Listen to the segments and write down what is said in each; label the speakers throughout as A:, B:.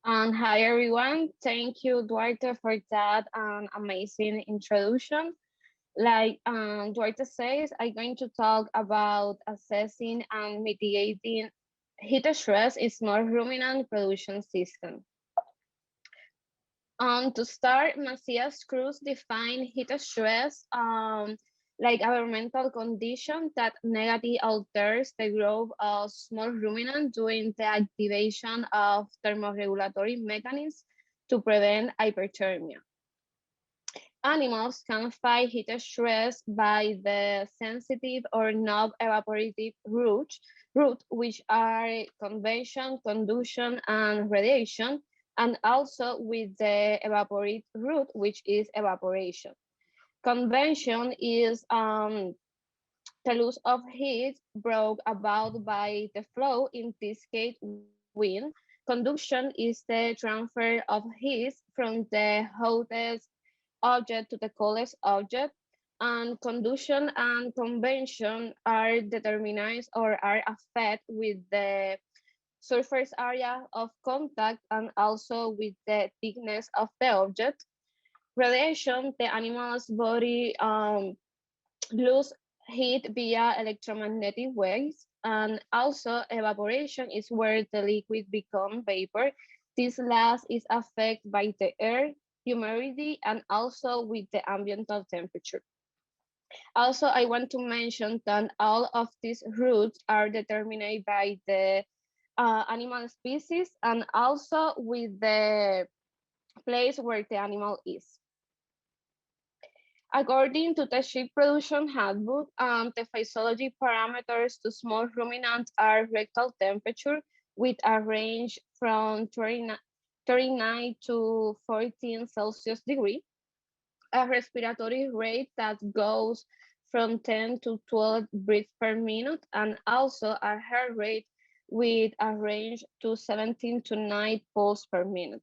A: And hi everyone, thank you Duarte for that amazing introduction. Like Duarte says, I'm going to talk about assessing and mitigating heat stress in small ruminant production system. To start, Macias Cruz defined heat stress like a environmental condition that negatively alters the growth of small ruminants during the activation of thermoregulatory mechanisms to prevent hyperthermia. Animals can fight heat stress by the sensitive or non-evaporative route, which are convection, conduction, and radiation, and also with the evaporate route, which is evaporation. Convection is the loss of heat brought about by the flow, in this case wind. Conduction is the transfer of heat from the hottest object to the coldest object, and conduction and convection are determined or are affected with the surface area of contact and also with the thickness of the object. Radiation, the animal's body lose heat via electromagnetic waves, and also evaporation is where the liquid becomes vapor. This last is affected by the air, humidity, and also with the ambient temperature. Also, I want to mention that all of these routes are determined by the animal species and also with the place where the animal is. According to the sheep production handbook, the physiology parameters to small ruminants are rectal temperature with a range from 39 to 14 Celsius degree, a respiratory rate that goes from 10 to 12 breaths per minute, and also a heart rate with a range to 17 to 9 pulse per minute.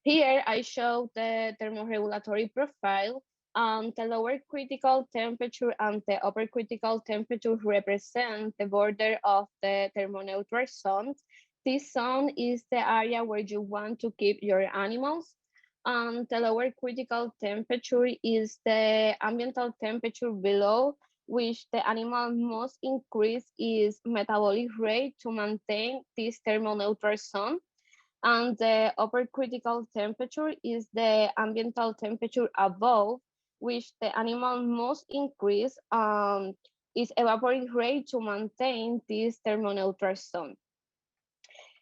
A: Here I show the thermoregulatory profile. The lower critical temperature and the upper critical temperature represent the border of the thermoneutral zones. This zone is the area where you want to keep your animals. The lower critical temperature is the ambient temperature below which the animal must increase its metabolic rate to maintain this thermoneutral zone, and the upper critical temperature is the ambiental temperature above which the animal must increase its evaporative rate to maintain this thermoneutral zone.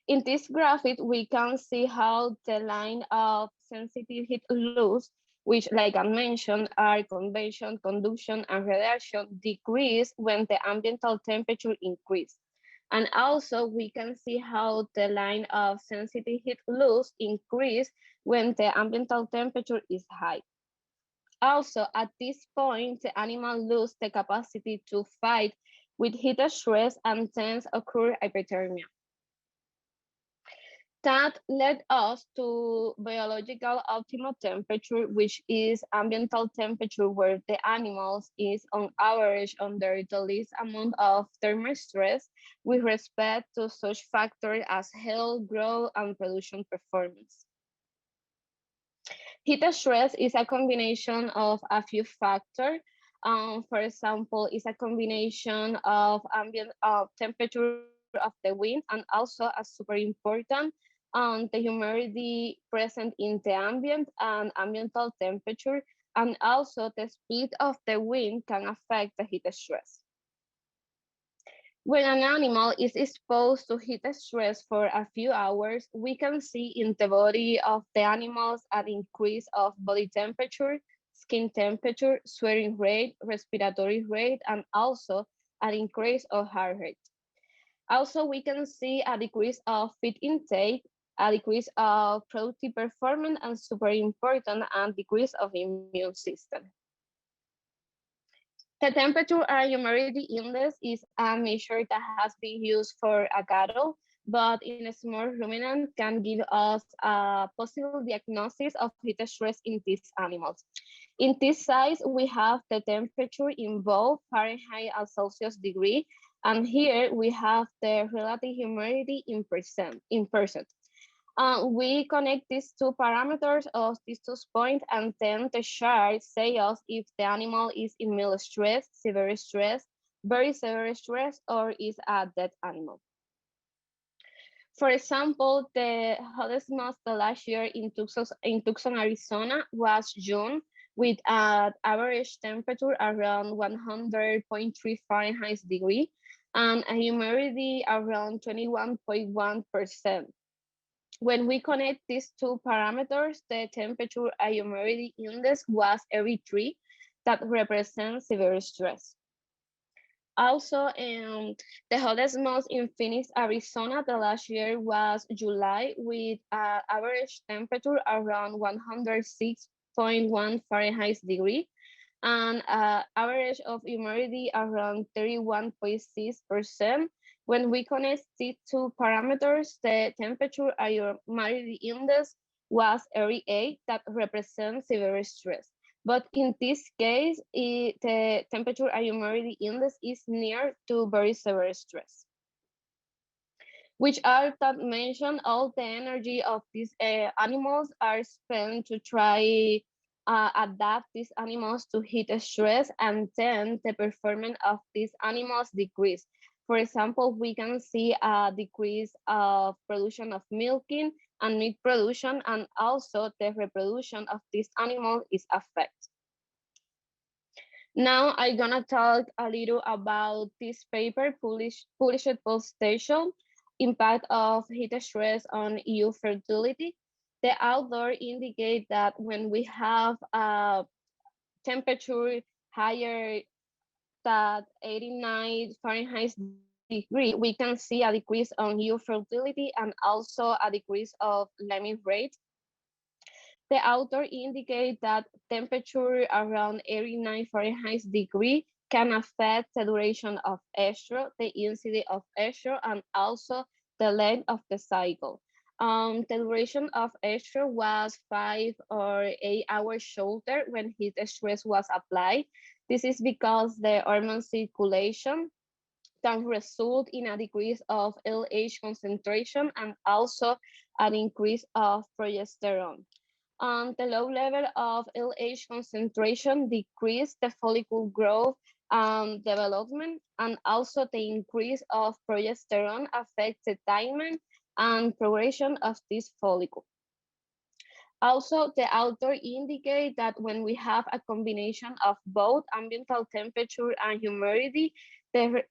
A: In this graphic, we can see how the line of sensitive heat loss, which like I mentioned are convection, conduction, and radiation, decrease when the ambiental temperature increase. And also we can see how the line of sensitive heat loss increase when the ambiental temperature is high. Also, at this point, the animal lose the capacity to fight with heat stress and thence occur hypothermia. That led us to biological optimal temperature, which is ambiental temperature where the animals is on average under the least amount of thermal stress with respect to such factors as health, growth, and production performance. Heat stress is a combination of a few factors. For example, it's a combination of ambient temperature of the wind and also, as super important, the humidity present in the ambient and ambiental temperature, and also the speed of the wind can affect the heat stress. When an animal is exposed to heat stress for a few hours, we can see in the body of the animals an increase of body temperature, skin temperature, sweating rate, respiratory rate, and also an increase of heart rate. Also, we can see a decrease of feed intake, a decrease of productive performance, and super important, a decrease of immune system. The temperature and humidity index is a measure that has been used for a cattle, but in a small ruminant can give us a possible diagnosis of heat stress in these animals. In this size, we have the temperature in both Fahrenheit and Celsius degree, And here we have the relative humidity in percent. We connect these two parameters of these 2 points, and then the chart say us if the animal is in mild stress, severe stress, very severe stress, or is a dead animal. For example, the hottest month the last year in Tucson, Arizona was June, with an average temperature around 100.3 Fahrenheit degree and a humidity around 21.1%. When we connect these two parameters, the temperature and humidity index was every 3, that represents severe stress. Also, the hottest month in Phoenix, Arizona, the last year was July, with an average temperature around 106.1 Fahrenheit degree and average of humidity around 31.6%. When we connect these two parameters, the temperature and humidity index was 38, that represents severe stress. But in this case, the temperature and humidity index is near to very severe stress. Which are that mentioned, all the energy of these animals are spent to try adapt these animals to heat stress, and then the performance of these animals decrease. For example, we can see a decrease of production of milking and meat production, and also the reproduction of this animal is affected. Now I'm gonna talk a little about this paper published postation, impact of heat stress on EU fertility. The author indicate that when we have a temperature higher than 89 Fahrenheit degree, we can see a decrease on EU fertility and also a decrease of lemming rate. The author indicates that temperature around 89 Fahrenheit degree can affect the duration of estrus, the incidence of estrus, and also the length of the cycle. The duration of estrus was 5 or 8 hours shorter when heat stress was applied. This is because the hormone circulation can result in a decrease of LH concentration and also an increase of progesterone. The low level of LH concentration decrease the follicle growth and development, and also the increase of progesterone affects the timing and progression of this follicle. Also, the author indicate that when we have a combination of both ambient temperature and humidity, the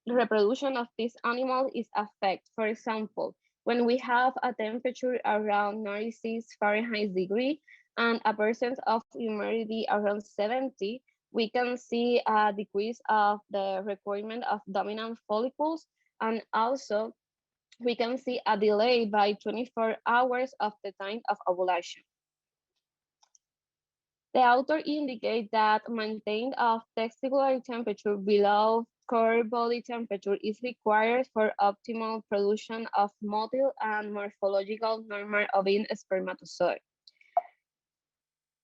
A: reproduction of this animal is affected. For example, when we have a temperature around 96 Fahrenheit degree and a percent of humidity around 70, we can see a decrease of the requirement of dominant follicles, and also we can see a delay by 24 hours of the time of ovulation. The author indicates that maintain of testicular temperature below core body temperature is required for optimal production of motile and morphological normal ovine spermatozoid.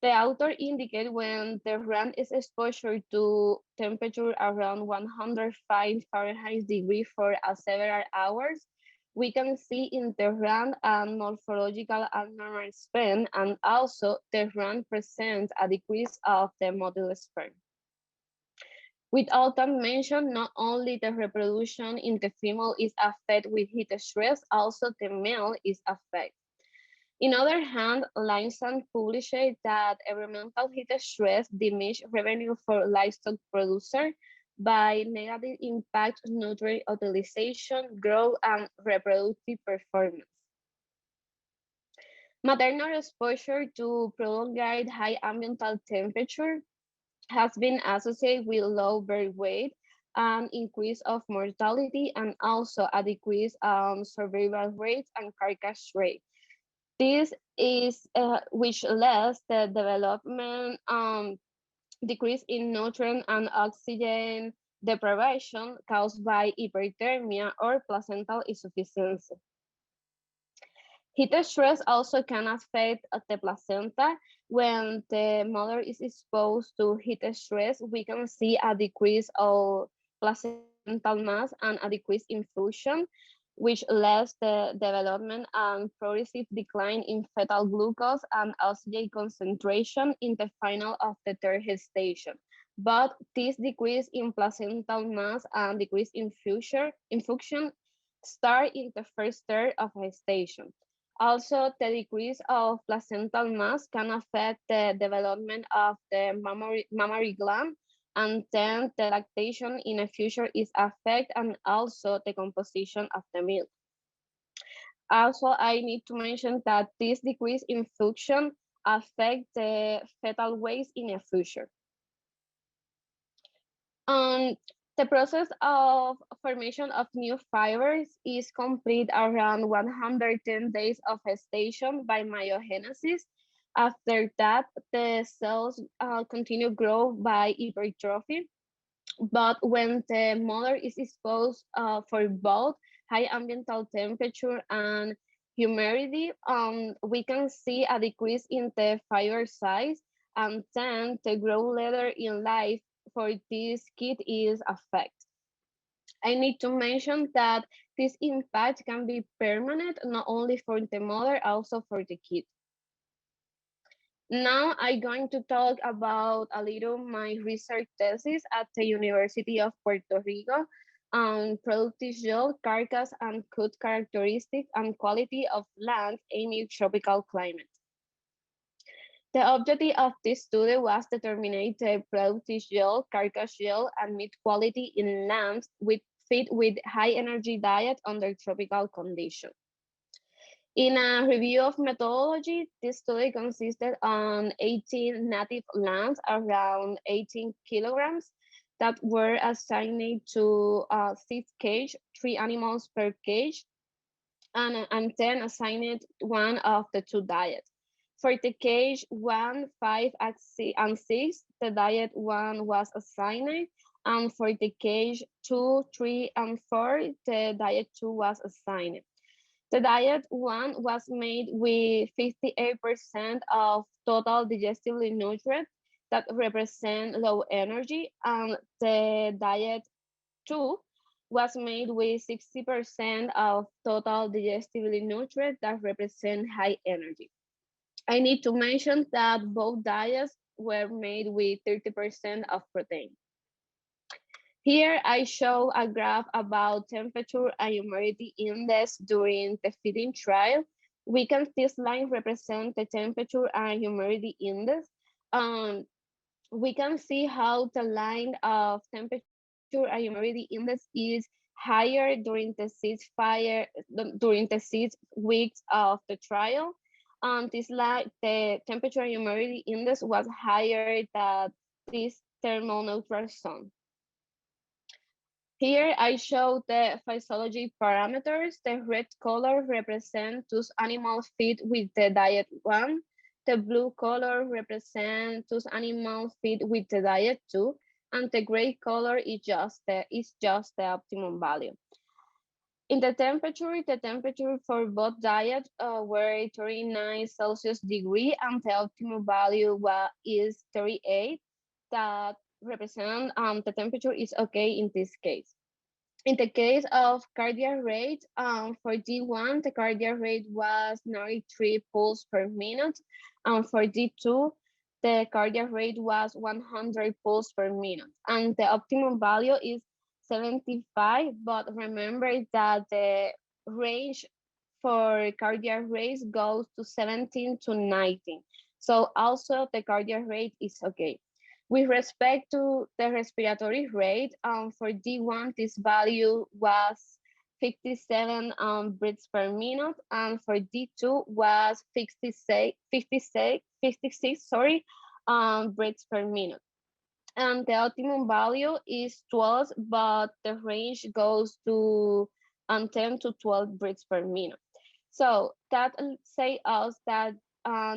A: The author indicates when the ram is exposed to temperature around 105 Fahrenheit degree for several hours, we can see in the ram and morphological abnormal sperm, and also the ram presents a decrease of the motile sperm. Without that mention, not only the reproduction in the female is affected with heat stress, also the male is affected. In other hand, Limestone published that environmental heat stress diminishes revenue for livestock producers by negative impact nutrient utilization, growth, and reproductive performance. Maternal exposure to prolonged high ambient temperature has been associated with low birth weight, an increase of mortality, and also a decrease survival rates and carcass rate. This is which leads the development decrease in nutrient and oxygen deprivation caused by hyperthermia or placental insufficiency. Heat stress also can affect the placenta. When the mother is exposed to heat stress, we can see a decrease of placenta placental mass and a decrease in function, which leads the development and progressive decline in fetal glucose and LCA concentration in the final of the third gestation. But this decrease in placental mass and decrease in function start in the first third of gestation. Also, the decrease of placental mass can affect the development of the mammary gland, and then the lactation in the future is affected, and also the composition of the milk. Also, I need to mention that this decrease in function affect the fetal weight in the future. The process of formation of new fibers is complete around 110 days of gestation by myogenesis. After that, the cells continue grow by hypertrophy. But when the mother is exposed for both high ambient temperature and humidity, we can see a decrease in the fiber size, and then the growth later in life for this kid is affected. I need to mention that this impact can be permanent, not only for the mother, also for the kid. Now I'm going to talk about a little my research thesis at the University of Puerto Rico on productive yield, carcass, and cut characteristics and quality of land in tropical climate. The objective of this study was to determine the productive yield, carcass yield, and meat quality in lambs with feed with high energy diet under tropical conditions. In a review of methodology, this study consisted on 18 native lambs, around 18 kilograms, that were assigned to 6 cage, 3 animals per cage, and then assigned one of the 2 diets. For the cage 1, 5, and 6, the diet 1 was assigned, and for the cage 2, 3, and 4, the diet 2 was assigned. The diet 1 was made with 58% of total digestible nutrients that represent low energy, and the diet 2 was made with 60% of total digestible nutrients that represent high energy. I need to mention that both diets were made with 30% of protein. Here I show a graph about temperature and humidity index during the feeding trial. We can see this line represent the temperature and humidity index. We can see how the line of temperature and humidity index is higher during the 6 weeks of the trial. This line, the temperature and humidity index was higher than this thermal neutral zone. Here I show the physiology parameters. The red color represents those animals fed with the diet 1. The blue color represents those animals fed with the diet 2. And the gray color is just the optimum value. In the temperature for both diets were 39 Celsius degree, and the optimum value is 38. That represent the temperature is okay in this case. In the case of cardiac rate, for D1, the cardiac rate was 93 pulse per minute, and for D2, the cardiac rate was 100 pulse per minute, and the optimum value is 75, but remember that the range for cardiac rate goes to 17 to 19. So also the cardiac rate is okay. With respect to the respiratory rate, for D1, this value was 57 breaths per minute, and for D2 was 56 breaths per minute. And the optimum value is 12, but the range goes to 10 to 12 breaths per minute. So that say us that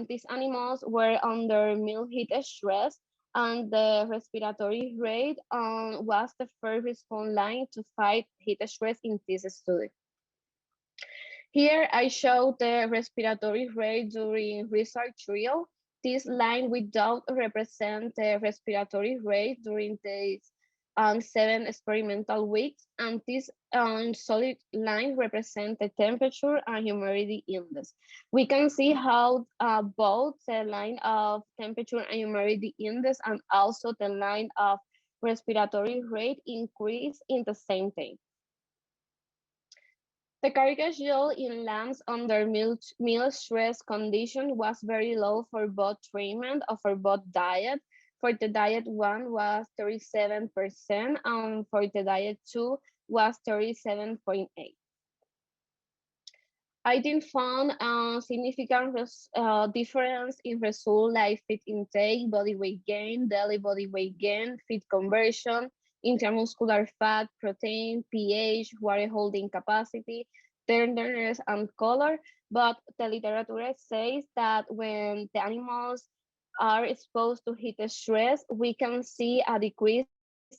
A: these animals were under mild heat stress, and the respiratory rate was the first response line to fight heat stress in this study. Here I show the respiratory rate during research trial. This line without represent the respiratory rate during this and 7 experimental weeks, and this solid line represents the temperature and humidity index. We can see how both the line of temperature and humidity index and also the line of respiratory rate increase in the same time. The carcass yield in lambs under meal stress condition was very low for both treatment or for both diet. For the diet 1 was 37%, and for the diet 2 was 37.8. I didn't find a significant difference in result like feed intake, body weight gain, daily body weight gain, feed conversion, intramuscular fat, protein, pH, water holding capacity, tenderness, and color. But the literature says that when the animals are exposed to heat stress, we can see a decrease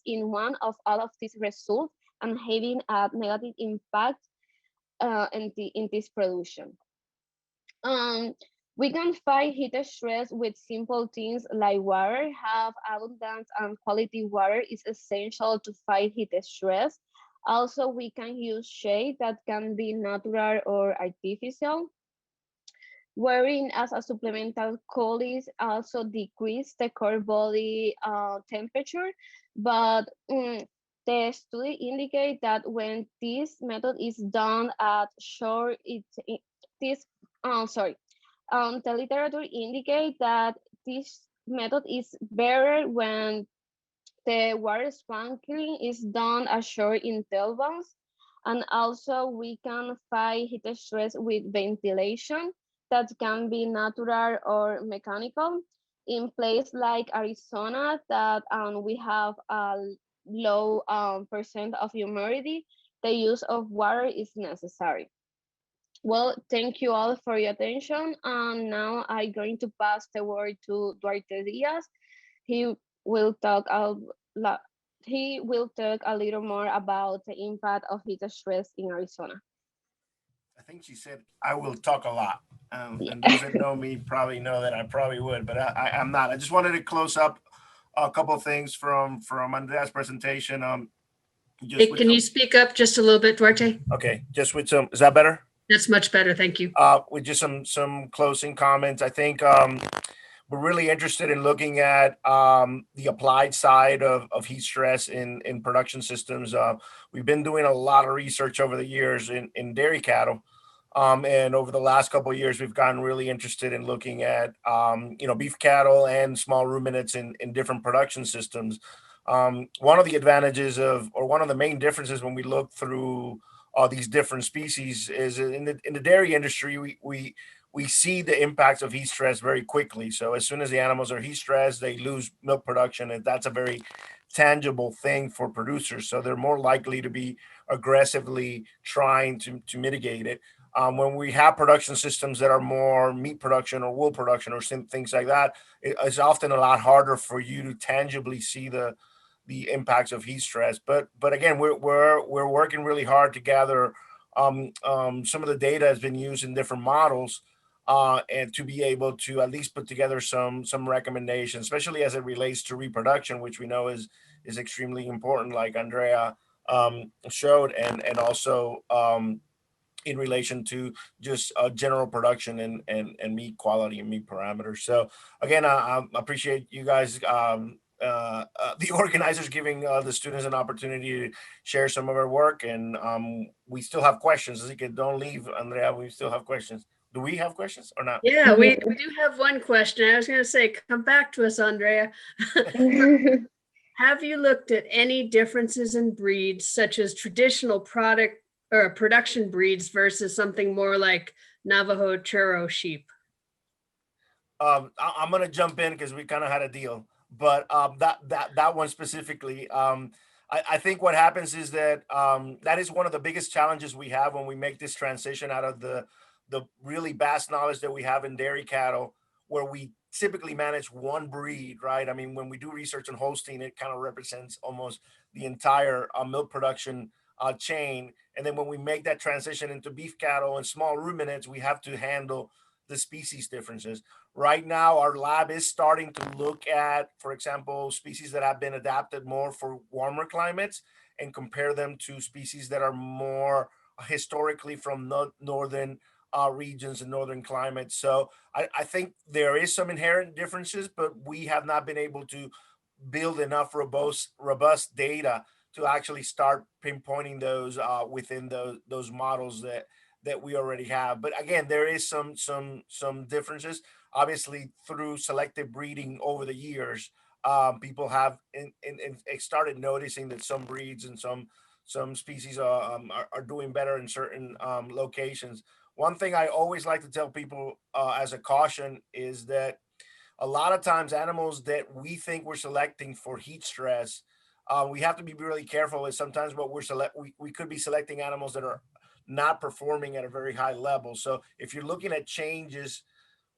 A: in one of all of these results and having a negative impact in this production. Um, we can fight heat stress with simple things like water. Have abundant and quality water is essential to fight heat stress. Also, we can use shade that can be natural or artificial. Wearing as a supplemental coolies also decrease the core body temperature, but the study indicate that when this method is done at short, this the literature indicate that this method is better when the water sprinkling is done at short intervals, and also we can fight heat stress with ventilation that can be natural or mechanical. In place like Arizona, that we have a low percent of humidity, the use of water is necessary. Well, thank you all for your attention. Now I'm going to pass the word to Duarte Diaz. He will talk a little more about the impact of heat stress in Arizona.
B: I think she said I will talk a lot.
A: Yeah.
B: And those that know me probably know that I probably would, but I'm not. I just wanted to close up a couple of things from Andrea's presentation. Just
C: Hey,
B: with
C: can you
B: some,
C: speak up just a little bit, Duarte?
B: okay, just with some. Is that better?
C: That's much better. Thank you.
B: With just some closing comments. I think we're really interested in looking at the applied side of heat stress in production systems. We've been doing a lot of research over the years in dairy cattle. And over the last couple of years, we've gotten really interested in looking at, beef cattle and small ruminants in different production systems. One of the advantages or one of the main differences when we look through all these different species is in the dairy industry, we see the impacts of heat stress very quickly. So as soon as the animals are heat stressed, they lose milk production, and that's a very tangible thing for producers. So they're more likely to be aggressively trying to mitigate it. When we have production systems that are more meat production or wool production or things like that, it's often a lot harder for you to tangibly see the impacts of heat stress. But again, we're working really hard to gather some of the data has been used in different models, and to be able to at least put together some recommendations, especially as it relates to reproduction, which we know is extremely important, like Andrea showed, and also in relation to just general production and meat quality and meat parameters. So again, I appreciate you guys, the organizers, giving the students an opportunity to share some of our work. And we still have questions. Así que don't leave, Andrea. We still have questions. Do we have questions or not?
C: Yeah, we do have one question. I was going to say, come back to us, Andrea. Have you looked at any differences in breeds, such as traditional product or production breeds versus something more like Navajo Churro sheep?
B: I'm gonna jump in because we kind of had a deal, but that one specifically, I think what happens is that that is one of the biggest challenges we have when we make this transition out of the really vast knowledge that we have in dairy cattle, where we typically manage one breed, right? I mean, when we do research in Holstein, it kind of represents almost the entire milk production chain. And then when we make that transition into beef cattle and small ruminants, we have to handle the species differences. Right now, our lab is starting to look at, for example, species that have been adapted more for warmer climates and compare them to species that are more historically from northern regions and northern climates. So I think there is some inherent differences, but we have not been able to build enough robust data to actually start pinpointing those within those models that we already have. But again, there is some differences. Obviously, through selective breeding over the years, people have started noticing that some breeds and some species are doing better in certain locations. One thing I always like to tell people as a caution is that a lot of times animals that we think we're selecting for heat stress, we have to be really careful with sometimes what we could be selecting animals that are not performing at a very high level. So if you're looking at changes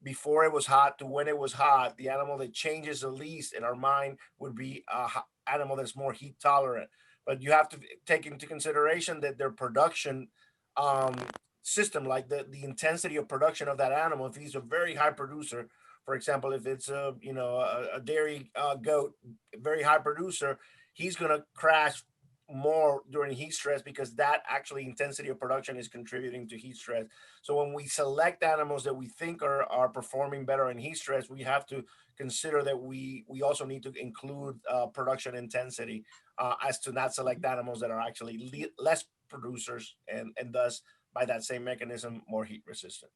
B: before it was hot to when it was hot, the animal that changes the least in our mind would be a animal that's more heat tolerant. But you have to take into consideration that their production um, system, like the intensity of production of that animal, if he's a very high producer, for example, if it's a dairy goat, very high producer, he's going to crash more during heat stress because that actually intensity of production is contributing to heat stress. So when we select animals that we think are performing better in heat stress, we have to consider that we also need to include production intensity as to not select animals that are actually less producers and thus by that same mechanism more heat resistant.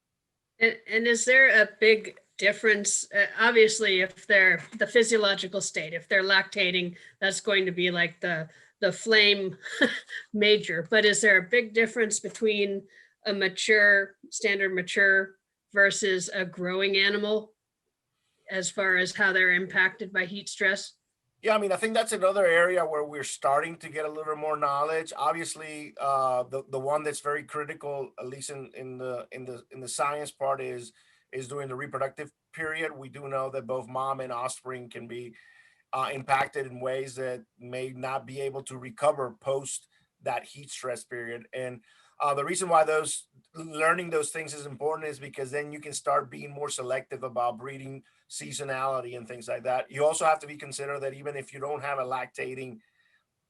C: And is there a big difference? Obviously, if they're the physiological state, if they're lactating, that's going to be like the flame major. But is there a big difference between a standard mature versus a growing animal as far as how they're impacted by heat stress?
B: Yeah, I mean, I think that's another area where we're starting to get a little more knowledge. Obviously, the one that's very critical, at least in the science part, is during the reproductive period. We do know that both mom and offspring can be impacted in ways that may not be able to recover post that heat stress period. And the reason why learning those things is important is because then you can start being more selective about breeding seasonality and things like that. You also have to be considered that even if you don't have a lactating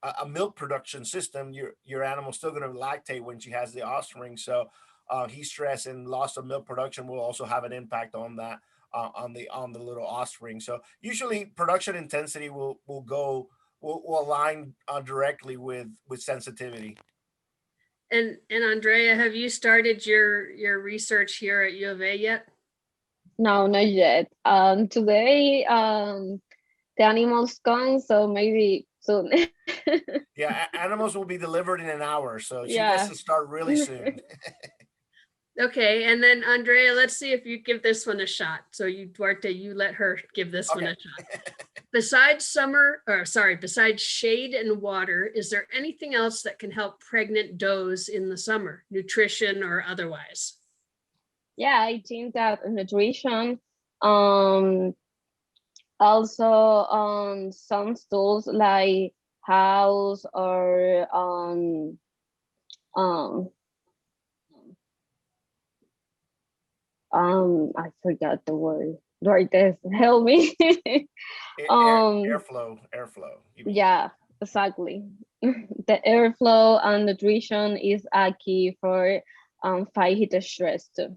B: a milk production system, your animal's still going to lactate when she has the offspring. So heat stress and loss of milk production will also have an impact on that on the little offspring. So usually production intensity will align directly with sensitivity.
C: And Andrea, have you started your research here at U of A yet?
A: No, not yet. Today, the animals gone, so maybe soon.
B: Yeah, animals will be delivered in an hour, so she
A: Yeah.
B: gets to start really soon.
C: Okay, and then Andrea, let's see if you give this one a shot. So you, Duarte, you let her give this one a shot. Besides besides shade and water, is there anything else that can help pregnant does in the summer, nutrition or otherwise?
A: Yeah, I think that nutrition, also some tools like house or I forgot the word. Duarte, help me.
B: Airflow.
A: Yeah, exactly. The airflow and nutrition is a key for fight heat stress too.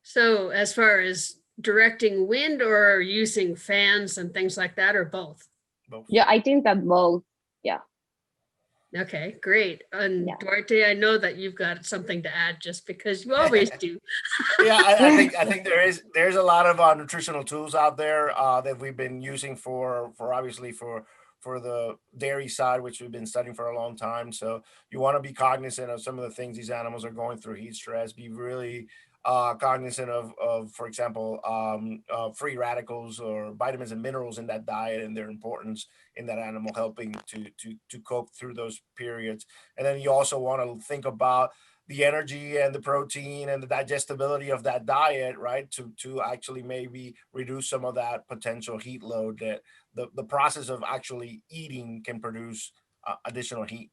C: So as far as directing wind or using fans and things like that, or both?
B: Both.
A: Yeah, I think that both. Yeah.
C: Okay, great. And
A: Yeah.
C: Duarte, I know that you've got something to add just because you always do.
B: Yeah, I think there's a lot of nutritional tools out there that we've been using for obviously for the dairy side, which we've been studying for a long time. So you want to be cognizant of some of the things these animals are going through, heat stress. Be really cognizant of for example, free radicals or vitamins and minerals in that diet and their importance in that animal, helping to cope through those periods. And then you also want to think about the energy and the protein and the digestibility of that diet, right? To actually maybe reduce some of that potential heat load that the process of actually eating can produce additional heat.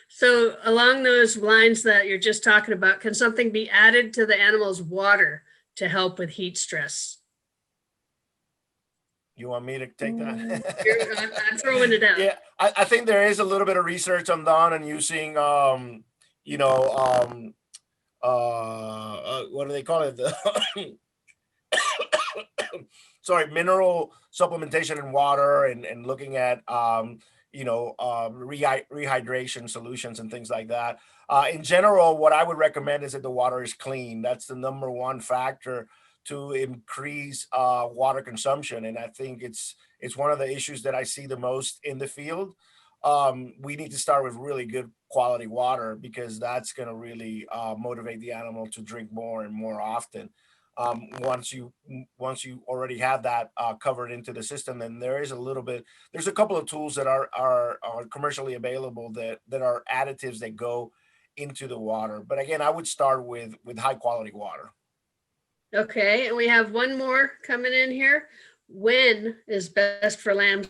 C: So along those lines that you're just talking about, can something be added to the animal's water to help with heat stress?
B: You want me to take that?
C: I'm throwing it out.
B: Yeah, I think there is a little bit of research on done and using, you know, what do they call it? Sorry, mineral supplementation in water and looking at, you know, rehydration solutions and things like that. In general, what I would recommend is that the water is clean. That's the number one factor to increase water consumption. And I think it's one of the issues that I see the most in the field. We need to start with really good quality water because that's going to really motivate the animal to drink more and more often. Once you already have that covered into the system, then there's a couple of tools that are commercially available that are additives that go into the water. But again, I would start with high quality water.
C: Okay, and we have one more coming in here. When is best for lambs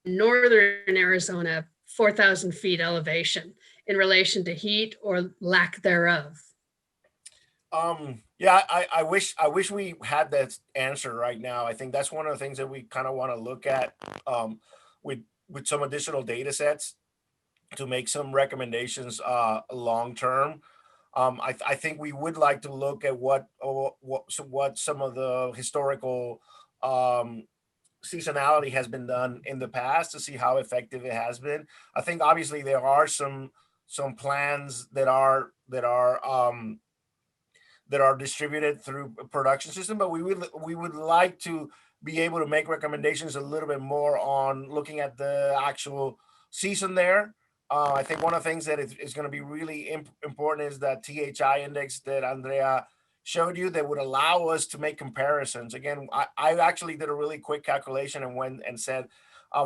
C: in northern Arizona, 4,000 feet elevation in relation to heat or lack thereof?
B: Yeah, I wish we had that answer right now. I think that's one of the things that we kind of want to look at with some additional data sets to make some recommendations long term. I think we would like to look at what some of the historical seasonality has been done in the past to see how effective it has been. I think obviously there are some plans that are distributed through a production system, but we would like to be able to make recommendations a little bit more on looking at the actual season there. I think one of the things that is going to be really important is that THI index that Andrea showed you that would allow us to make comparisons. Again, I actually did a really quick calculation and went and said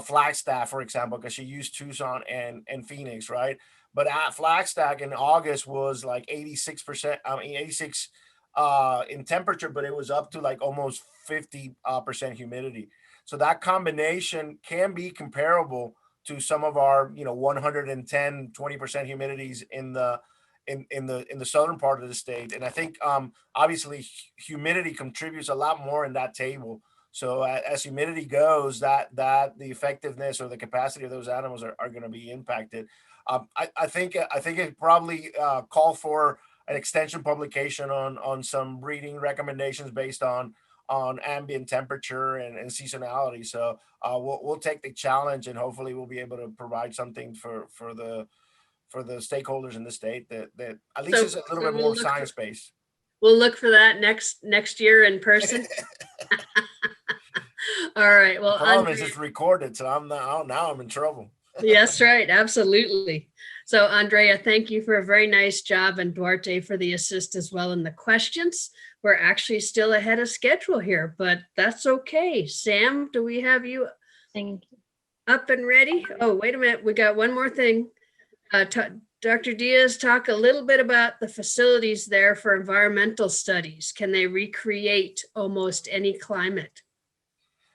B: Flagstaff, for example, because she used Tucson and Phoenix, right? But at Flagstaff in August was like 86%, 86 in temperature, but it was up to like almost 50% humidity. So that combination can be comparable to some of our, 110, 20% humidities in the southern part of the state. And I think obviously humidity contributes a lot more in that table. So as humidity goes, that the effectiveness or the capacity of those animals are going to be impacted. I think it probably call for an extension publication on some breeding recommendations based on ambient temperature and seasonality. So we'll take the challenge and hopefully we'll be able to provide something for the stakeholders in the state that at least is a little bit more science based.
C: We'll look for that next year in person. All right. Well,
B: the problem is it's recorded, so now I'm in trouble.
C: Yes, right. Absolutely. So Andrea, thank you for a very nice job, and Duarte for the assist as well in the questions. We're actually still ahead of schedule here, but that's okay. Sam, do we have you up and ready? Oh, wait a minute. We got one more thing. Dr. Diaz, talk a little bit about the facilities there for environmental studies. Can they recreate almost any climate?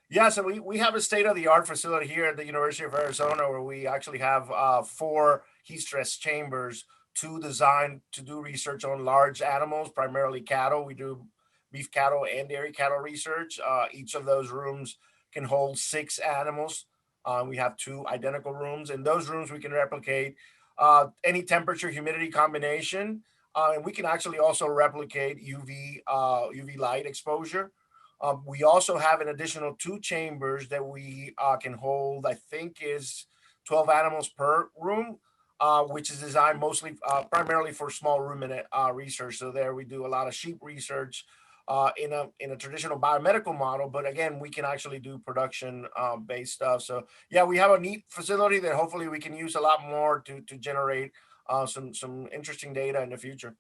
B: Yeah, so we have a state-of-the-art facility here at the University of Arizona where we actually have 4 heat stress chambers to do research on large animals, primarily cattle. We do beef cattle and dairy cattle research. Each of those rooms can hold 6 animals. We have 2 identical rooms. In those rooms, we can replicate any temperature humidity combination. And we can actually also replicate UV light exposure. We also have an additional 2 chambers that we can hold, I think is 12 animals per room, which is designed primarily for small ruminant research. So there we do a lot of sheep research in a traditional biomedical model, but again, we can actually do production based stuff. So yeah, we have a neat facility that hopefully we can use a lot more to generate some interesting data in the future.